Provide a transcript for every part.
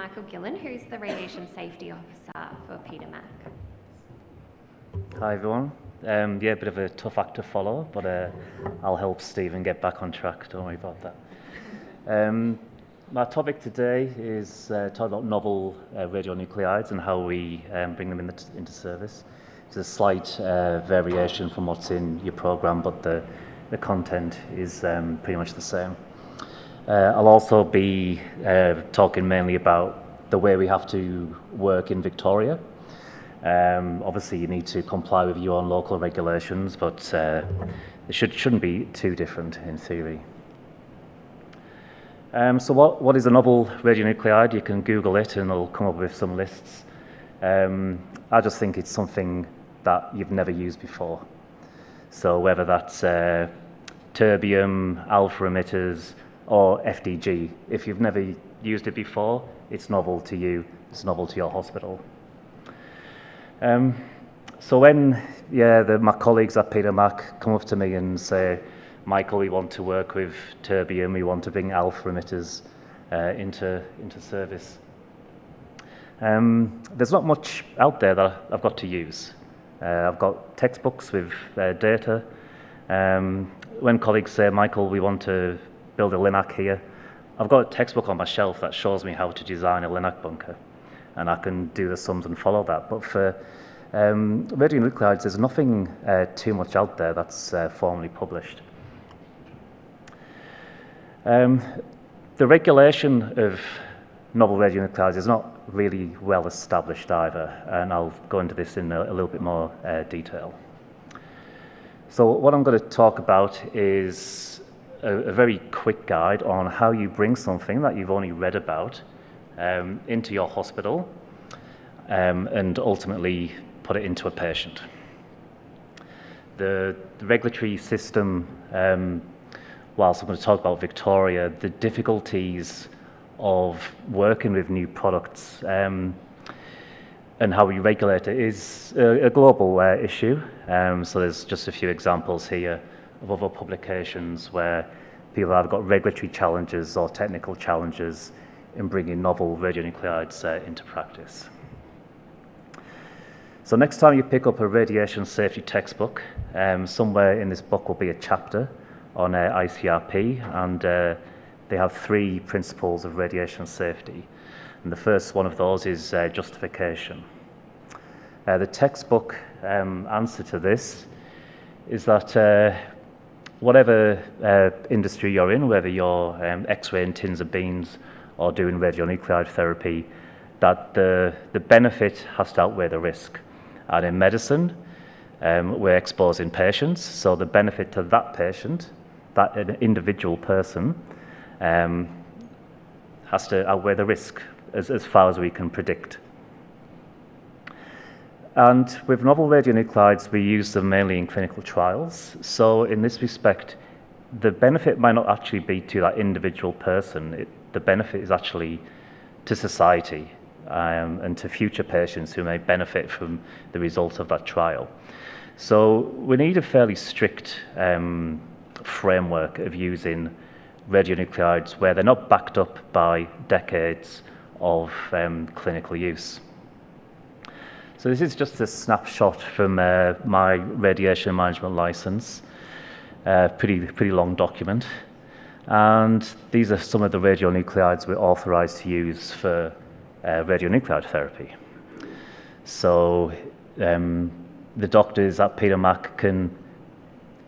Michael Gilhen, who's the Radiation Safety Officer for PSMA. Hi everyone. Yeah, a bit of a tough act to follow, but I'll help Stephen get back on track, don't worry about that. My topic today is talking about novel radionuclides and how we bring them into service. It's a slight variation from what's in your program, but the content is pretty much the same. I'll also be talking mainly about the way we have to work in Victoria. Obviously, you need to comply with your own local regulations, but it shouldn't be too different in theory. So what is a novel radionuclide? You can Google it and it'll come up with some lists. I just think it's something that you've never used before. So whether that's terbium, alpha emitters, or FDG, if you've never used it before, it's novel to you, it's novel to your hospital. So when my colleagues at PSMA come up to me and say, Michael, we want to work with terbium, we want to bring alpha emitters into service. There's not much out there that I've got to use. I've got textbooks with data. When colleagues say, Michael, we want to build a LINAC here, I've got a textbook on my shelf that shows me how to design a LINAC bunker, and I can do the sums and follow that. But for radionuclides, there's nothing too much out there that's formally published. The regulation of novel radionuclides is not really well established either, and I'll go into this in a little bit more detail. So what I'm going to talk about is a very quick guide on how you bring something that you've only read about into your hospital and ultimately put it into a patient. The regulatory system, whilst I'm going to talk about Victoria, the difficulties of working with new products and how we regulate it is a global issue. So there's just a few examples here of other publications where people have got regulatory challenges or technical challenges in bringing novel radionuclides into practice. So next time you pick up a radiation safety textbook, somewhere in this book will be a chapter on ICRP, and they have 3 principles of radiation safety. And the first one of those is justification. The textbook answer to this is that whatever industry you're in, whether you're X-raying tins of beans or doing radionuclide therapy, that the benefit has to outweigh the risk. And in medicine, we're exposing patients, so the benefit to that patient, that individual person, has to outweigh the risk as far as we can predict. And with novel radionuclides, we use them mainly in clinical trials. So in this respect, the benefit might not actually be to that individual person. The benefit is actually to society and to future patients who may benefit from the results of that trial. So we need a fairly strict framework of using radionuclides where they're not backed up by decades of clinical use. So this is just a snapshot from my radiation management license, pretty long document. And these are some of the radionuclides we're authorized to use for radionuclide therapy. So the doctors at PSMA can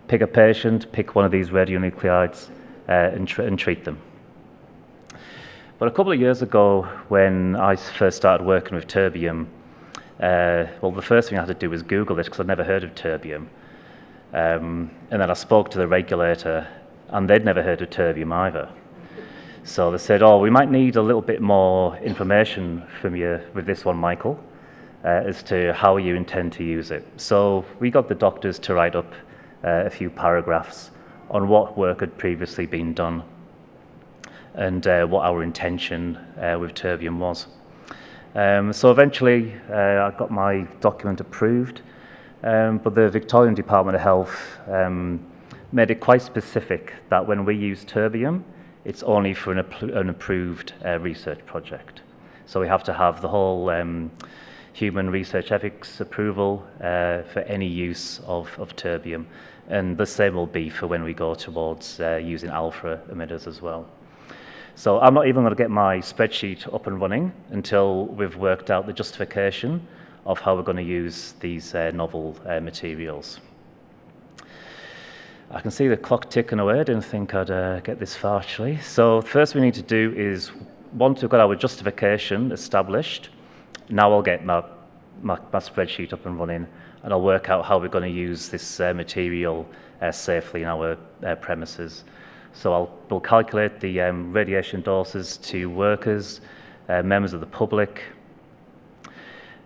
pick a patient, pick one of these radionuclides and treat them. But a couple of years ago, when I first started working with terbium, the first thing I had to do was Google it because I'd never heard of terbium. And then I spoke to the regulator, and they'd never heard of terbium either. So they said, we might need a little bit more information from you with this one, Michael, as to how you intend to use it. So we got the doctors to write up a few paragraphs on what work had previously been done and what our intention with terbium was. So eventually I got my document approved, but the Victorian Department of Health made it quite specific that when we use terbium, it's only for an approved research project. So we have to have the whole human research ethics approval for any use of terbium. And the same will be for when we go towards using alpha emitters as well. So I'm not even going to get my spreadsheet up and running until we've worked out the justification of how we're going to use these novel materials. I can see the clock ticking away. I didn't think I'd get this far, actually. So first we need to do is, once we've got our justification established, now I'll get my spreadsheet up and running, and I'll work out how we're going to use this material safely in our premises. So we'll calculate the radiation doses to workers, members of the public.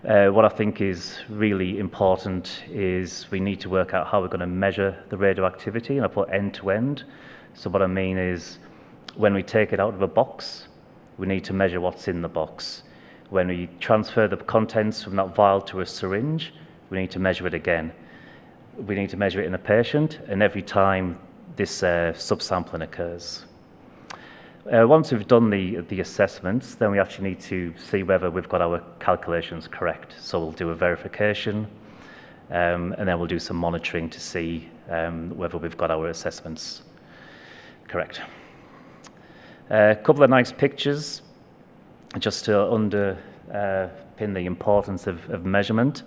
What I think is really important is we need to work out how we're going to measure the radioactivity, and I put end to end. So what I mean is, when we take it out of a box, we need to measure what's in the box. When we transfer the contents from that vial to a syringe, we need to measure it again. We need to measure it in a patient, and every time this subsampling occurs. Once we've done the assessments, then we actually need to see whether we've got our calculations correct. So we'll do a verification, and then we'll do some monitoring to see whether we've got our assessments correct. A couple of nice pictures, just to underpin the importance of measurement.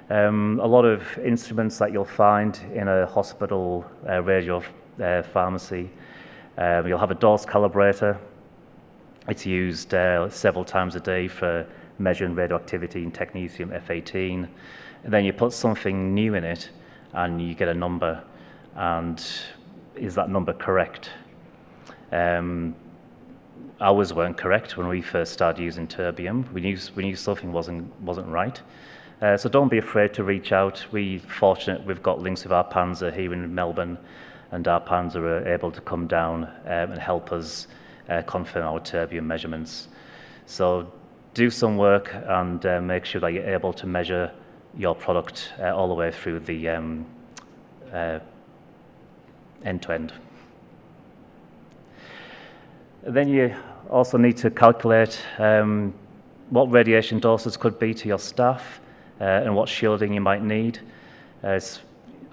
A lot of instruments that you'll find in a hospital radio pharmacy. You'll have a dose calibrator. It's used several times a day for measuring radioactivity in technetium F18. And then you put something new in it and you get a number. And is that number correct? Ours weren't correct when we first started using terbium. We knew something wasn't right. So don't be afraid to reach out. We're fortunate we've got links with our Panzer here in Melbourne, and our Panzer are able to come down and help us confirm our terbium measurements. So do some work and make sure that you're able to measure your product all the way through the end-to-end. Then you also need to calculate what radiation doses could be to your staff and what shielding you might need. It's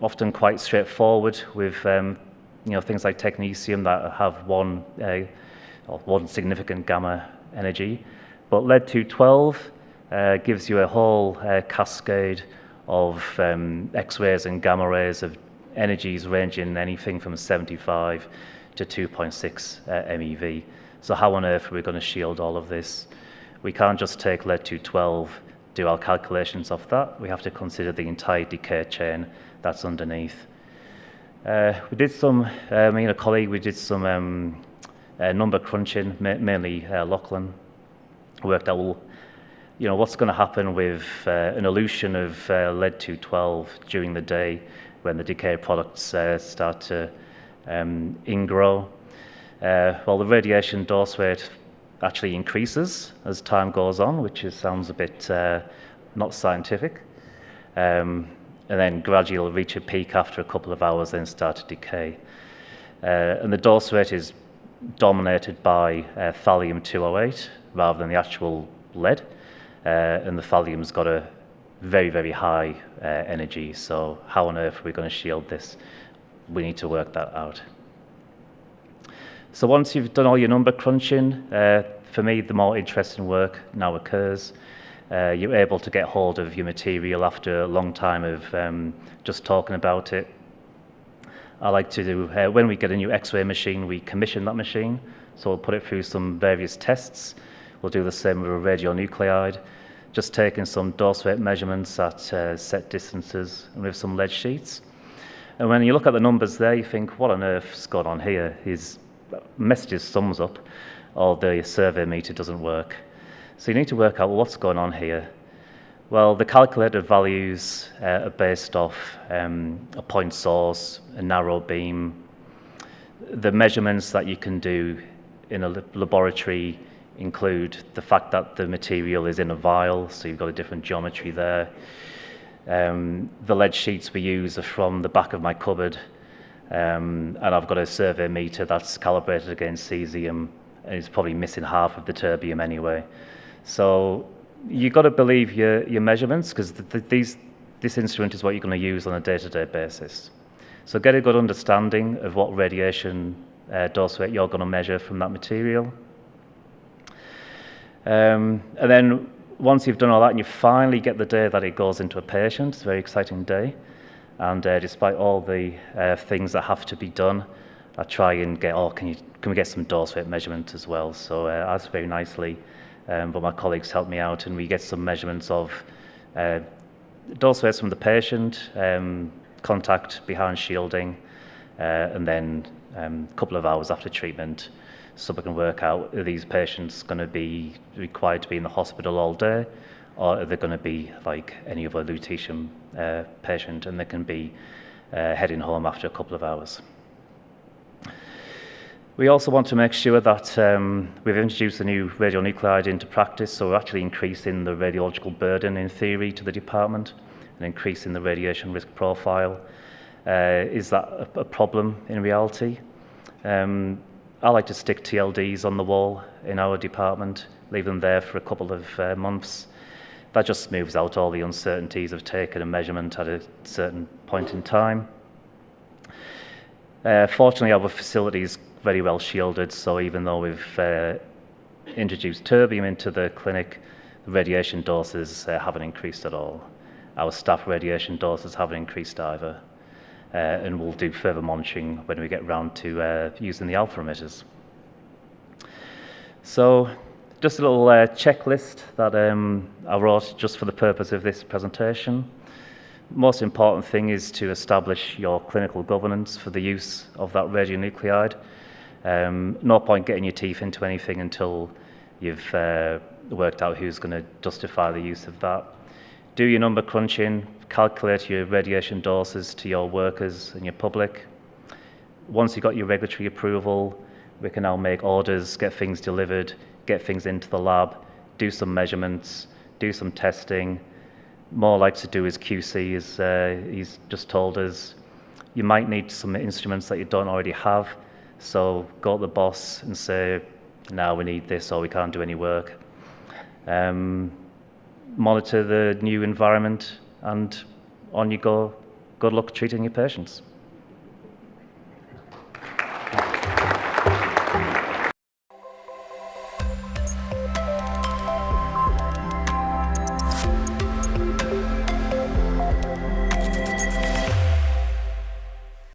often quite straightforward with things like technetium that have one significant gamma energy, but lead-212 gives you a whole cascade of X-rays and gamma rays of energies ranging anything from 75 to 2.6 MeV. So how on earth are we going to shield all of this? We can't just take lead-212, do our calculations of that. We have to consider the entire decay chain that's underneath. We did some, me and a colleague, we did some number crunching, mainly Lachlan. Worked out, what's going to happen with an elution of lead-212 during the day when the decay products start to ingrow. Well, the radiation dose rate actually increases as time goes on, which sounds a bit not scientific. And then gradually reach a peak after a couple of hours, then start to decay. And the dose rate is dominated by thallium-208 rather than the actual lead. And the thallium's got a very, very high energy. So how on earth are we going to shield this? We need to work that out. So once you've done all your number crunching, for me, the more interesting work now occurs. You're able to get hold of your material after a long time of just talking about it. I like to do, when we get a new X-ray machine, we commission that machine. So we'll put it through some various tests. We'll do the same with a radionuclide, just taking some dose rate measurements at set distances and with some lead sheets. And when you look at the numbers there, you think, what on earth's going on here? His messages sums up, or the survey meter doesn't work. So you need to work out, well, what's going on here? Well, the calculated values are based off a point source, a narrow beam. The measurements that you can do in a laboratory include the fact that the material is in a vial, so you've got a different geometry there. The lead sheets we use are from the back of my cupboard, and I've got a survey meter that's calibrated against cesium, and it's probably missing half of the terbium anyway. So you've got to believe your measurements, because this instrument is what you're going to use on a day-to-day basis. So get a good understanding of what radiation dose rate you're going to measure from that material. And then once you've done all that and you finally get the day that it goes into a patient, it's a very exciting day. And despite all the things that have to be done, I try and get, can we get some dose rate measurement as well? So I asked very nicely, but my colleagues helped me out, and we get some measurements of dose rates from the patient, contact behind shielding, and then a couple of hours after treatment, so we can work out, are these patients going to be required to be in the hospital all day, or are they going to be like any other lutetium patient, and they can be heading home after a couple of hours. We also want to make sure that we've introduced a new radionuclide into practice, so we're actually increasing the radiological burden in theory to the department and increasing the radiation risk profile. Is that a problem in reality? I like to stick TLDs on the wall in our department, leave them there for a couple of months. That just smooths out all the uncertainties of taking a measurement at a certain point in time. Fortunately, our facility is very well shielded, so even though we've introduced terbium into the clinic, the radiation doses haven't increased at all. Our staff radiation doses haven't increased either, and we'll do further monitoring when we get round to using the alpha emitters. So just a little checklist that I wrote just for the purpose of this presentation. Most important thing is to establish your clinical governance for the use of that radionuclide. No point getting your teeth into anything until you've worked out who's going to justify the use of that. Do your number crunching, calculate your radiation doses to your workers and your public. Once you've got your regulatory approval, we can now make orders, get things delivered, get things into the lab, do some measurements, do some testing. More like to do his QC, as he's just told us. You might need some instruments that you don't already have, so go to the boss and say, now we need this or we can't do any work. Monitor the new environment, and on you go. Good luck treating your patients.